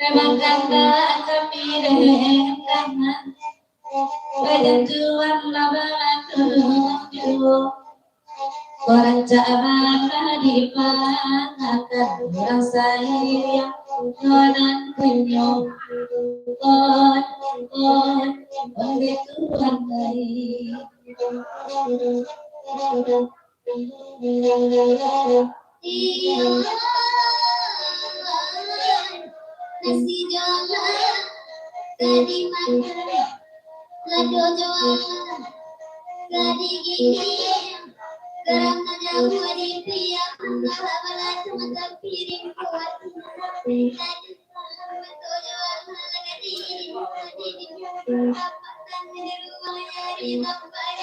Memang kanda kami dengan Tuhan labangan orang jaman di mana rasa yang non penyong oleh Tuhan baik. Iya, nasi jalan tadi makan, lado jualan tadi gini. Karena jauh di pria, malah cuma piring kuat. Tadi paham betul jualan lagi di dapatkan di rumah nyari tempat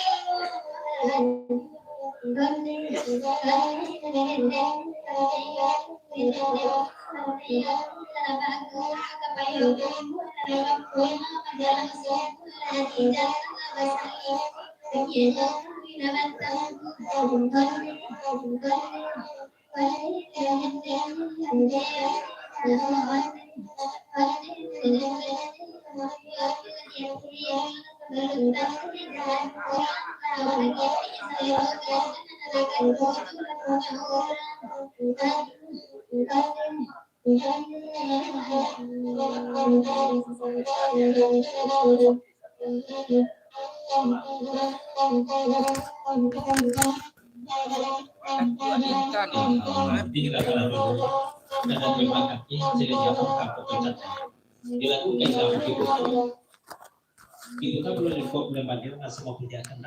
itu kan belum dikop lembaga masih mau kerjakan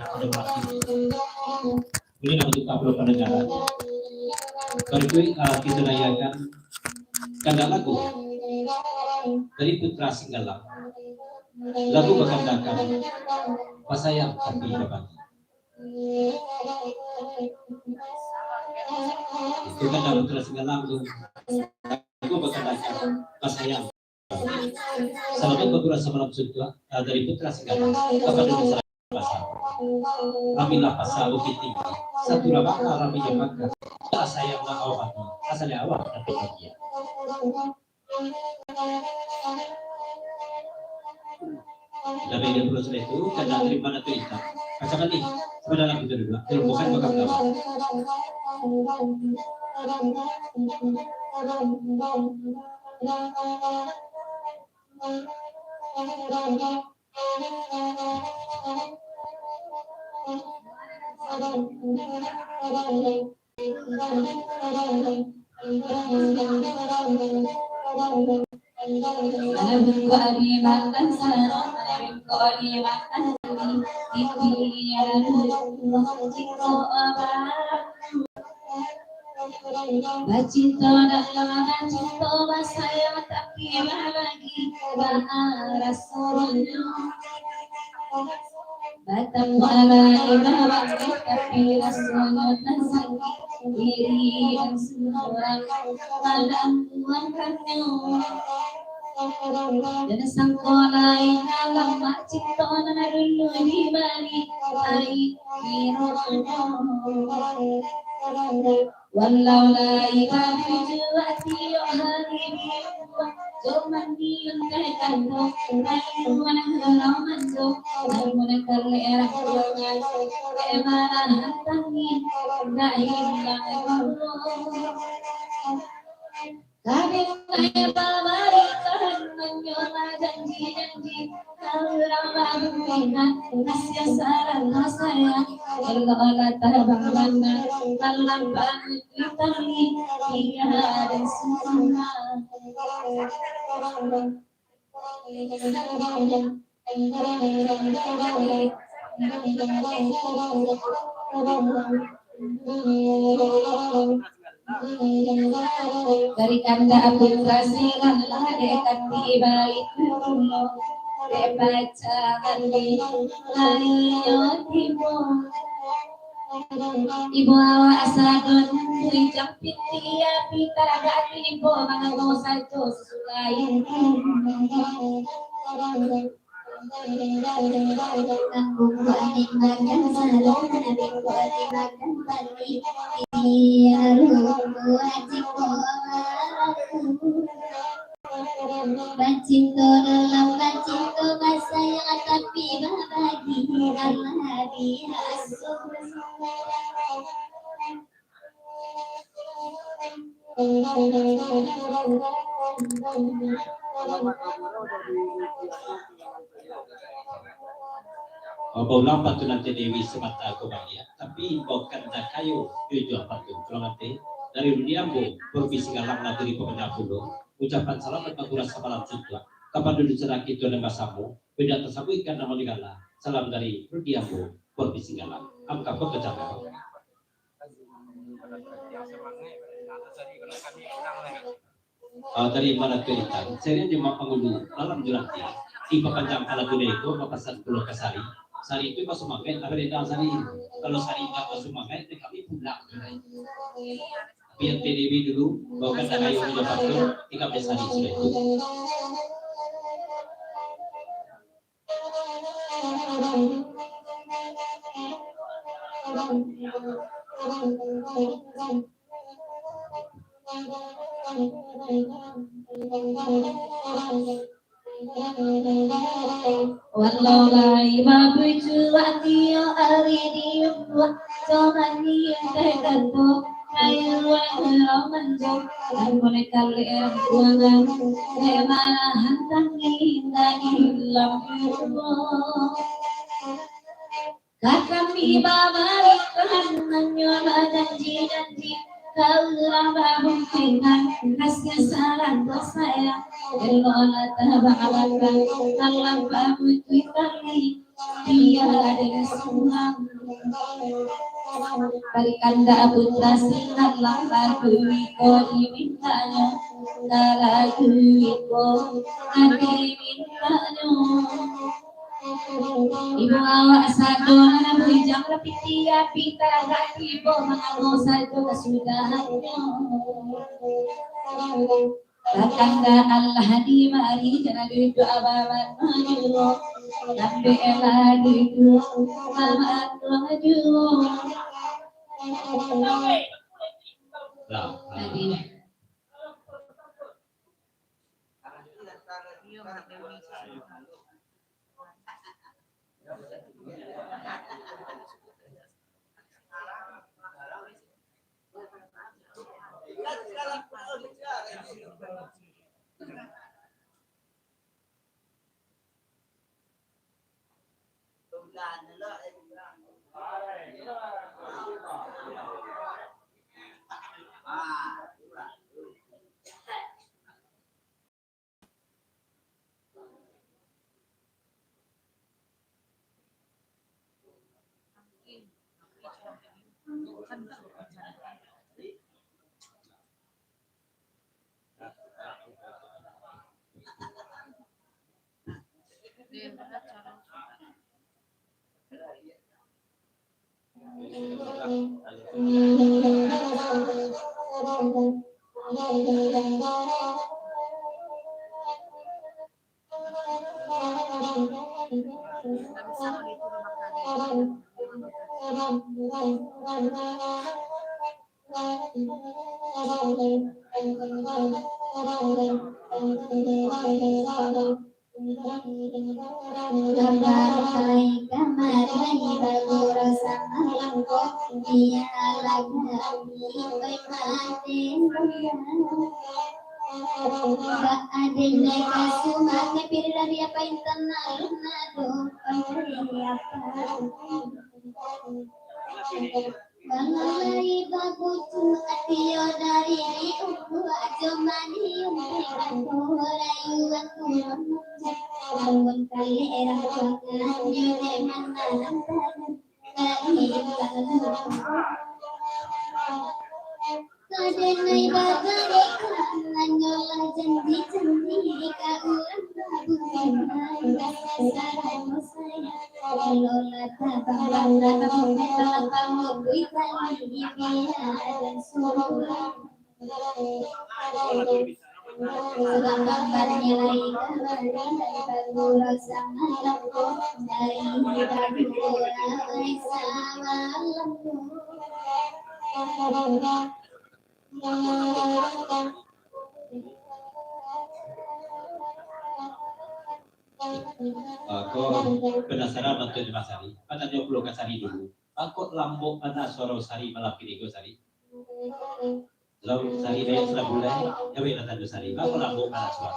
boleh untuk kabel pendengaran baru kita layakan kanda lagu dari Putra Singgalang lagu berkandakan pasayang tapi dapat itu kanda Putra Singgalang lagu berkandakan pasayang selamat berkurang semalam sudah dari Putra Singgalang kepada Nusa Pasar Ramilah pasal tinggi satu rabaka raminya maka sayang nak awak asalnya awak tapi dia dan dia pulau itu karena dari mana tuh itu macam ni pada dalam itu juga bukan bakal tahu Cinta dalam cinta saya tapi lagi Rasulullah Batam walai bahwa tapi Rasulullah sakit diri dan seorang malam buangkannya dan sangkolai dalam cinta dulu di balik air walau la ilaha juwati haribi Joman diuntai kandung Mana halaman do Mana kerlera kulangan Emana hantangin Nahilang Kadang saya babarikan menyola janji-janji Kalau buminan Nasya saran saya Kalau tabang mana Malam banget ditali Iya dan semua dari kanda aku kasihan lah dekat di balik pulau baca kali ayo tibo ibu awa asadon jampit dia pitara gati ibu mangago sajo sesuai Bacinto dalam bacinto bahasa yang tapi bagi Allah dia Baulang patu nanti Dewi semata aku ya, tapi bukan dah kayu tujuh patu. Kalau nanti dari dunia bu berbisi galang negeri pemenang pulau, ucapan salam dan kurasa malam juga. Kapan dulu cerah itu dan basamu, beda tersebut ikan nama digala. Salam dari dunia bu berbisi galang. Angka pekerjaan. Dari mana cerita? Saya di Mapangulu dalam jurati. Di pepanjang alat itu papasan Pulau Kasari. Sari itu masuk makai, tapi tidak sari. Kalau sari tidak masuk makai, kami pulang. Biar PDB dulu, bahkan ada kayu di depan itu, 13 hari sudah itu. Wallahi babuju atiyo aridiyo somani tegado ayo manjo amone kali erwangan emana hantangi ilam kami babari kananyo janji kalau babung dengan kasih saran saya elola tabakan kalau babung tadi dia ada semua Kanda putra sinar laku iko dimintanya laku iko dimintanya Ibu awak satu anak bujang lebih tiap pita hati ibu mengaku satu kesudahannya Kanda Allah di mari jangan itu abaman maju Nabi elah itu abaman maju Mengalai bagutu atio dari uku ajomani umpekan kurayuan kurang bangun kali erang bakalan jure mandalam kadenai bagari kananyolah janji-janji ka ulang babukan saran saya lola tabang tabang kamu buitan dia dan suruh Segala gambarnya lagi dari bagura sama lampu dari bagura sama lampu. Aku penasaran waktu di Masari. Pada dia pulau Kasari dulu. Aku lambok pada suara Sari malam kini go Sari. Lalu Sari dia sudah mulai. Ya beda tanda Sari. Aku lambok pada suara.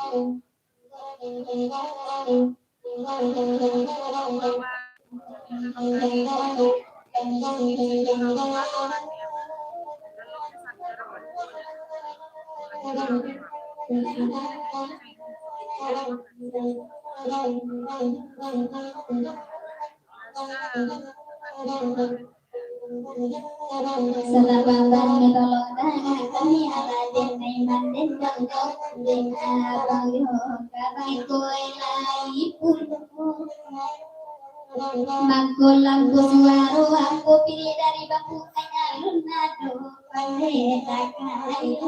Salababan tolong tangan kami ala denai manden dongkok dengan abang yo kabai koi lai pun bangku lampu suara aku pilih dari bangku kanya lunado pandai takai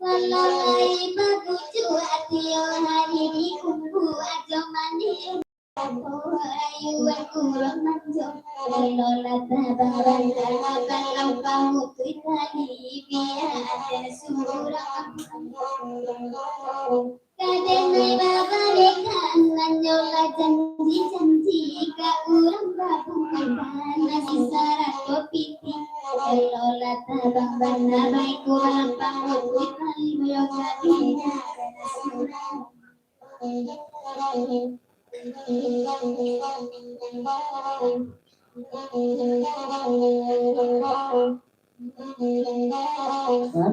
walau bagu cuatio hari di kumpu aja mandi ayuan kurang manjung lola tabaran kalau kamu tadi biar ada surang kadenai baba dekan lanjola janji ka urang babungan nasi sarat kopiti lola tabaran baik kurang kamu tadi biar ada surang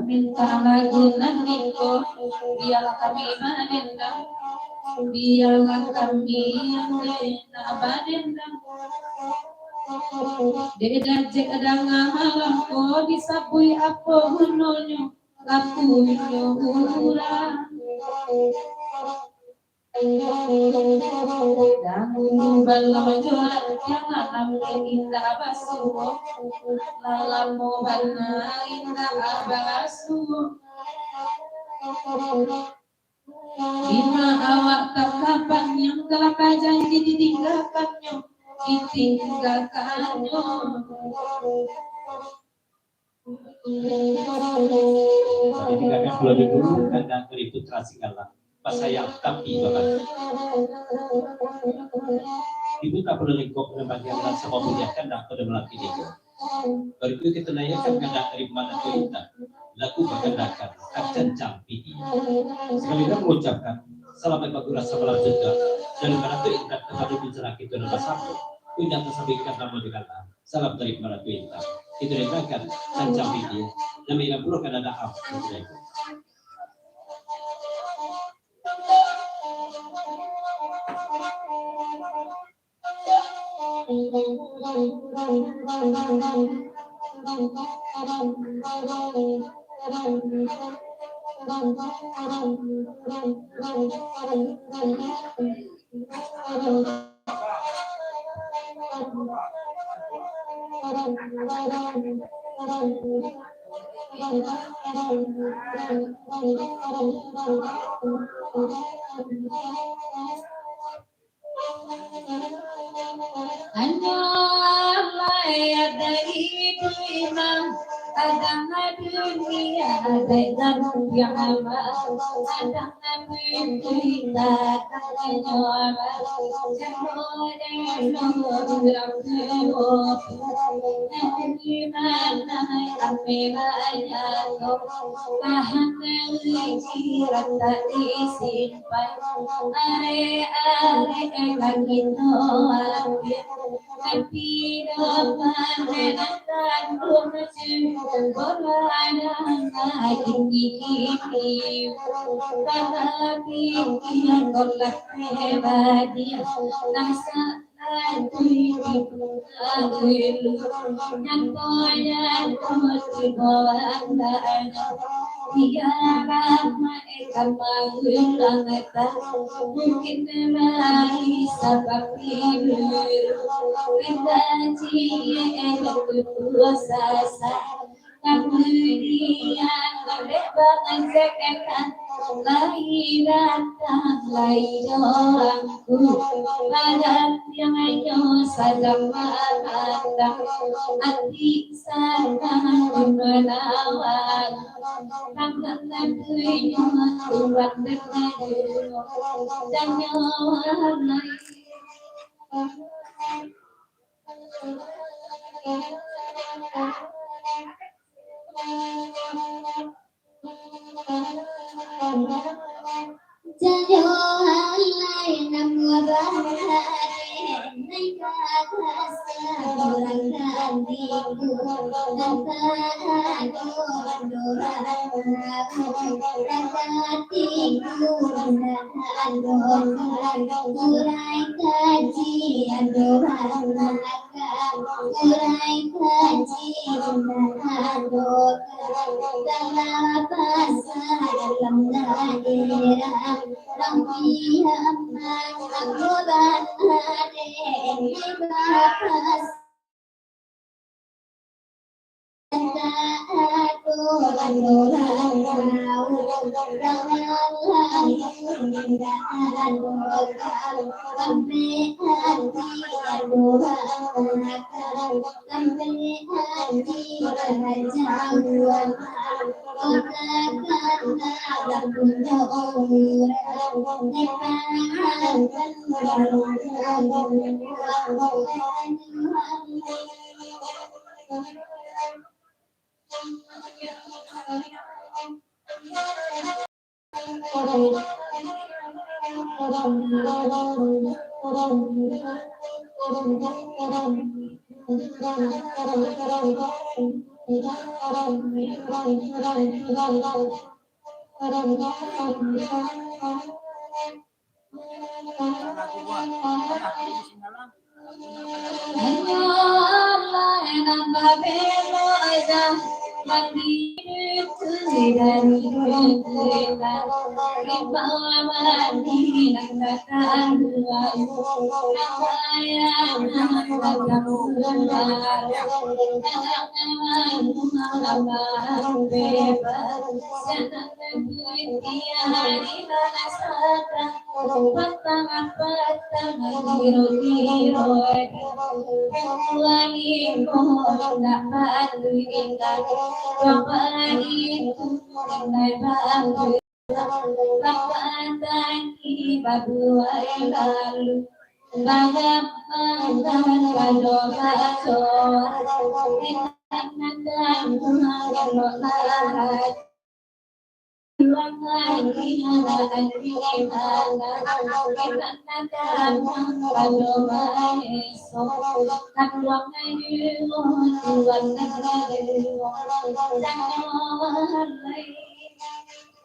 Minta lagu nandiko, biar kami menendang, biarlah kami yang menabadendang. Dedajek danga malamko disabui apa hunonyo, lapuinyo urang. Dangun balam jola jangan ambil indah basuh lalamu bana indah basuh Bina awak kapan yang kelapa janji ditinggalkannya ditinggalkannya Ditinggalkan pulau dulu kadang dari putra Singgala. Sayang tapi bahkan ibu tak perlu lingkup bagian dan semua punya kandang pada melaki dia. Baru itu kita naikkan kandang dari mana kita laku berkendakan kencang pidi. Sekali lagi mengucapkan selamat bagura semalam juga dari mana tu ingat kepada bicara kita nama satu. Tidak tersampaikan nama dengan salam dari mana tu ingat. Itu dikatakan kencang pidi. Namanya buruk kan ada apa? Adang dunia dengan yang amal adang kita nyawa semua yang di mana kami banyak tahan pikiran tak disimpan are kaki noak tapi dapat menentang rumah berada tinggi tetapi yang golak hebatnya nasa aku yang banyak kemudian tiada mereka mengulang mungkin memang seperti dulu kita cie berpuasa kemudian banget sekekan lahiratan laidorangku barat yang ayo sadam matang ati sana menawan tangan tujuh tuan dan nyawa Jangan halai nama bahari Nai kata seorang gantiku Tanpa aku hatiku dan Urai kajian doakan Urai kajian doakan Dalam bahasa dalam daerah Rampi aman aku berada di batas aku orang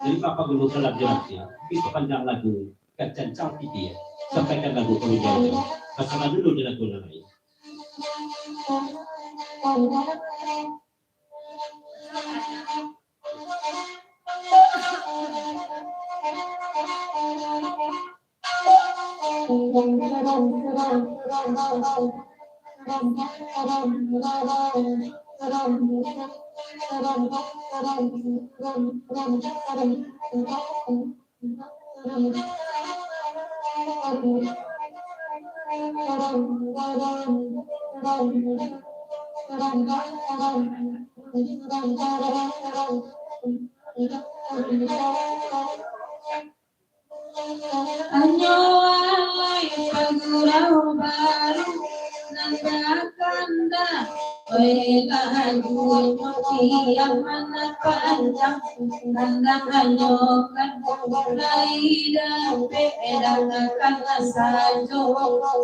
Jadi Bapak Guru telah jelasnya, itu panjang lagu kecancang dia, sampaikan lagu kemudian. Pasang dulu di lagu lain.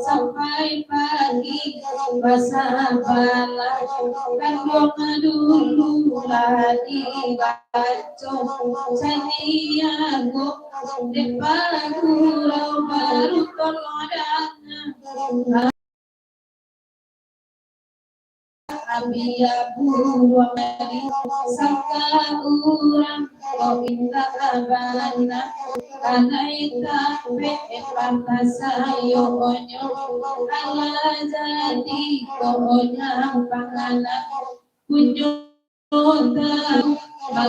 sampai pagi wasabala kan dulu lagi baca saniago depan pulau baru kolodana Abia buruang dari sangka urang kau minta abana karena ikape pantasayo onyo ala jadi kau nyang pangana kunjung Mengaku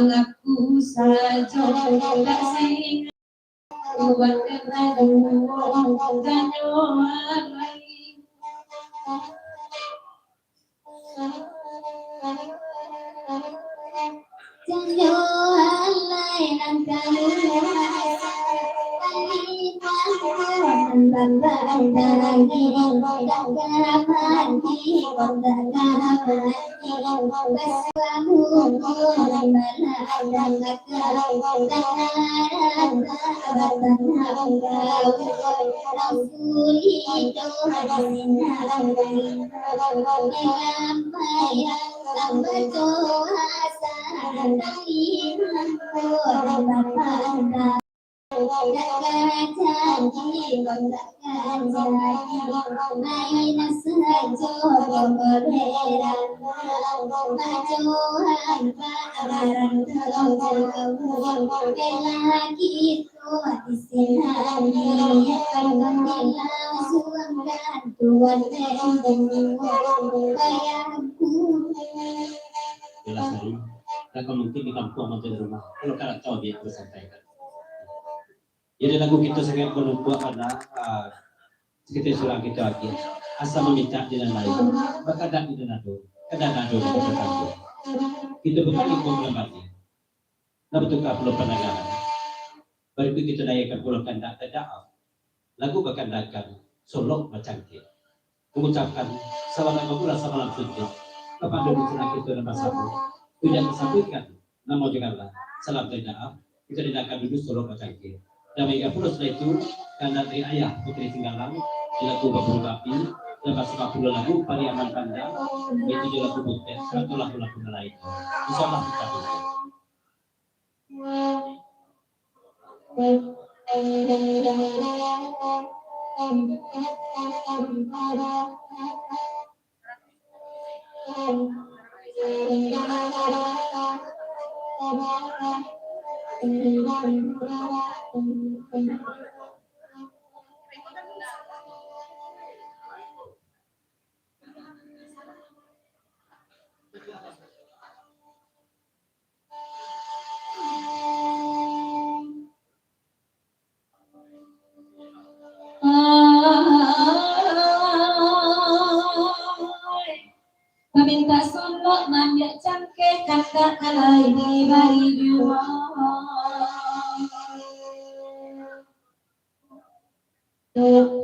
saja tak sing buat kenaduan kanyoan lagi. Janjo alai nan kaluhasa Jelas hari. Dan kalau mungkin di kampung atau di rumah, kalau kalian tahu dia bersampaikan. Jadi lagu kita sangat berlupa pada sekitar surah kita lagi. Asal meminta dengan lain, berkadang di nado, kadang nado kita berkata. Kita berkali pulang lagi. Nah betulkah pulau penagaran? Baru kita naikkan pulau kandak tidak. Lagu berkandakan solok macam kita. Mengucapkan salam pula salam suci kepada dunia kita dan masalah. Tidak disambutkan nama janganlah salam tidak. Kita tindakan dulu solok macam kita. Dan mereka pula setelah itu karena dari ayah putri tinggalan dilaku berburu api dan pasal pula lagu pariaman pandang itu juga lagu putih satu lagu-lagu lain. Insyaallah kita berdoa. Paminta solok nanya cangke kakak alai di bari jua.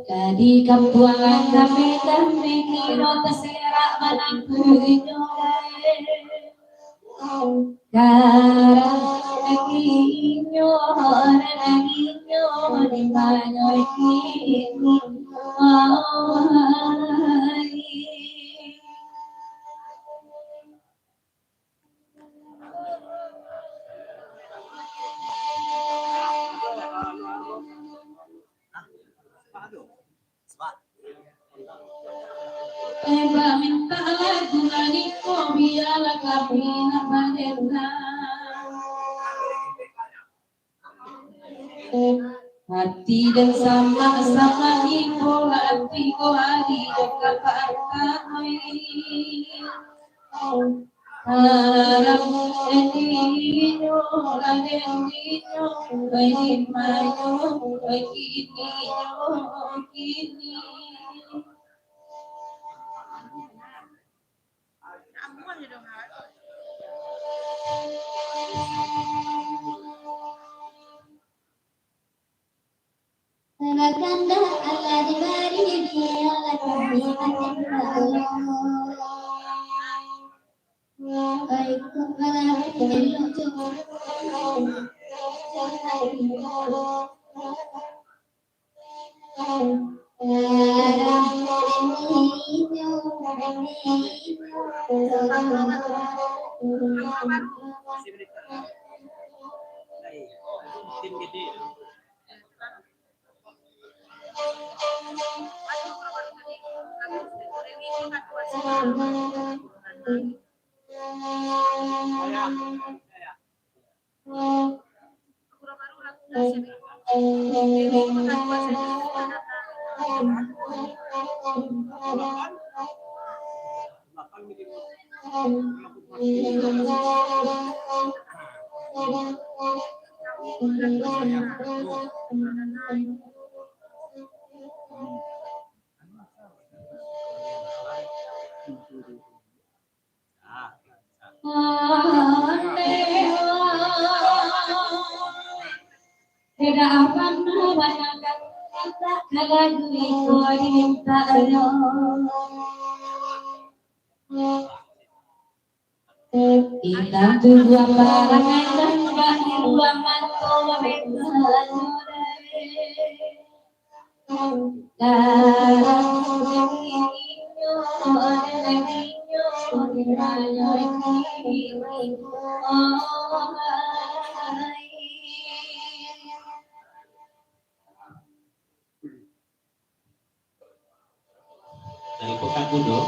Jadi kampuangan kami dan mikiro terserak manangku inyoe. Karang naginyo di banyoy kini. Minta lagu nganiko biarlah kapina padena. Hati dan sama-sama ibu hati ko hari dekat pakai. Harap endinyo ladendinyo bayi mayo kini. Kanda Allah di bari dia lagi Tidak apa menanyakan kalau itu diminta Indah dua parangan dan bagi ruangan tolong Dari Pekan Budo.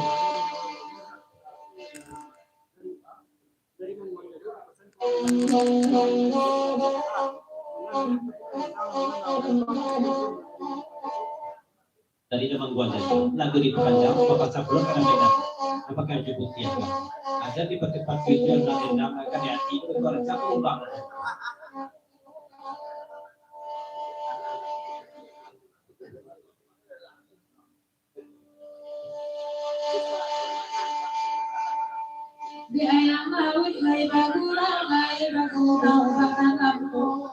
Dari Demang Guadalajara, lagu di Pekanjang, Bapak Sablo karena beda. Apakah jemput ya? Ada di tempat video dan nama akan hati itu orang Sablo banget. Di ayam laut lai bagurau bahkan kamu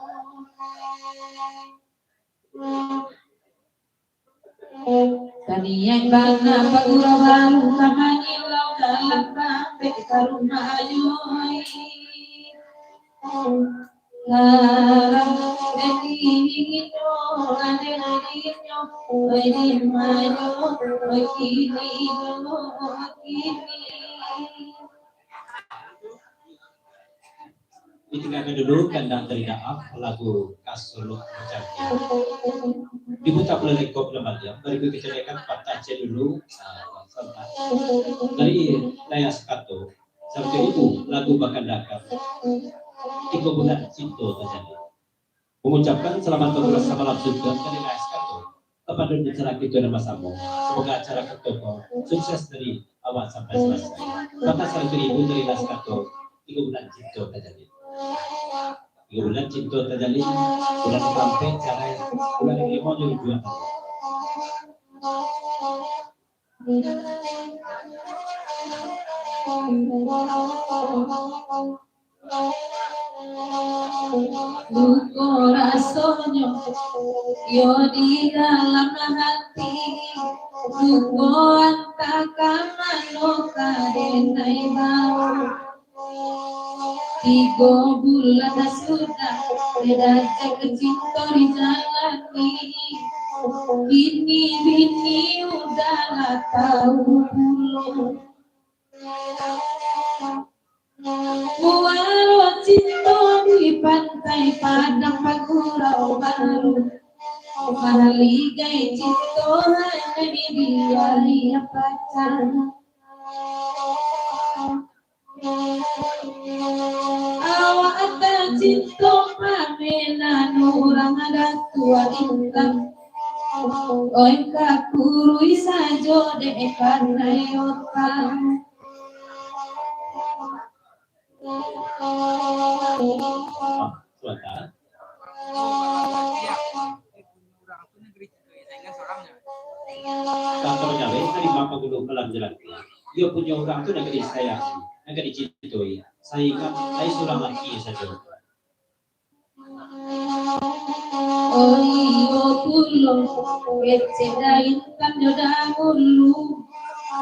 tadi yang bangga bagurau baru kamani lau dalam sampai karuna ayoi larang dedino adedino oi mayo oi kini Ditinggalkan dulu kandang teridaaf lagu Kasuluk Berjanji. Diputar oleh Lekop Lembaga. Berikut kita lihat Patace dulu. Dari Layas Kato sampai itu lagu Bakandaka. 3 bulan Cinto terjadi. Mengucapkan selamat bersama langsung dari Layas Kato kepada acara kita nama Samu. Semoga acara ketoko sukses dari awal sampai selesai. Batas 1.000 dari Layas Kato 3 bulan Cinto terjadi. 3 bulan Cinto terjadi, bulan sampai cara bulan yang mau jadi 2 tahun. Duko rasanya yo di dalam hati Duko antakan manoka denai bau 3 bulan sudah tidak cinta dijalani Bini udah gak tahu belum Walau cinta di pantai Padang Bagurau baru Mahaligai cinta hanya di dia pacar Awak ada cinta pamena nurang ada tua intan Oi kakurui sajo de karena yotan Suara. Kantornya dari Bapak Guru Kelam Jalan. Dia punya orang itu negeri saya, negeri Citoi. Saya ingat, saya sudah laki saja. Oyo pulo, keceda intan joda mulu,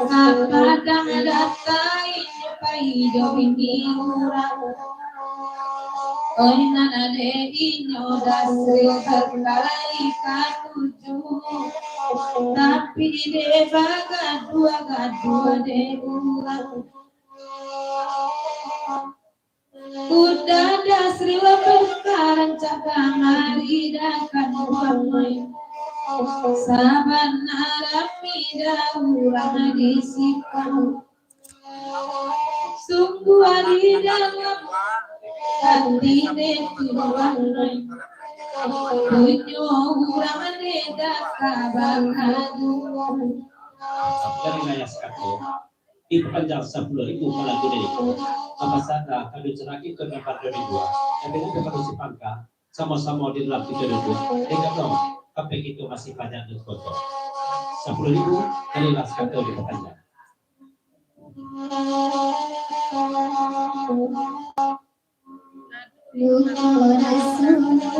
kadang datai pai jomini urang. Oi nana de inyo dasri berkali katuju, tapi de gadua de urang. Udah dasri berkaran cakang hari dakan wamai, saban narami urang disipang. Sungguh hari dalam hati netuanai Tunyo urang neda kabang aduan Dari Layas Kato, di Pekanjang 10.000 lagu dari apa sana kadu ceraki ke tempat dari dua yang bilang kepada si pangka sama-sama di dalam kita dua dengan dong kapek itu masih banyak dan kotor 10.000 kali las kata di pekannya Rasul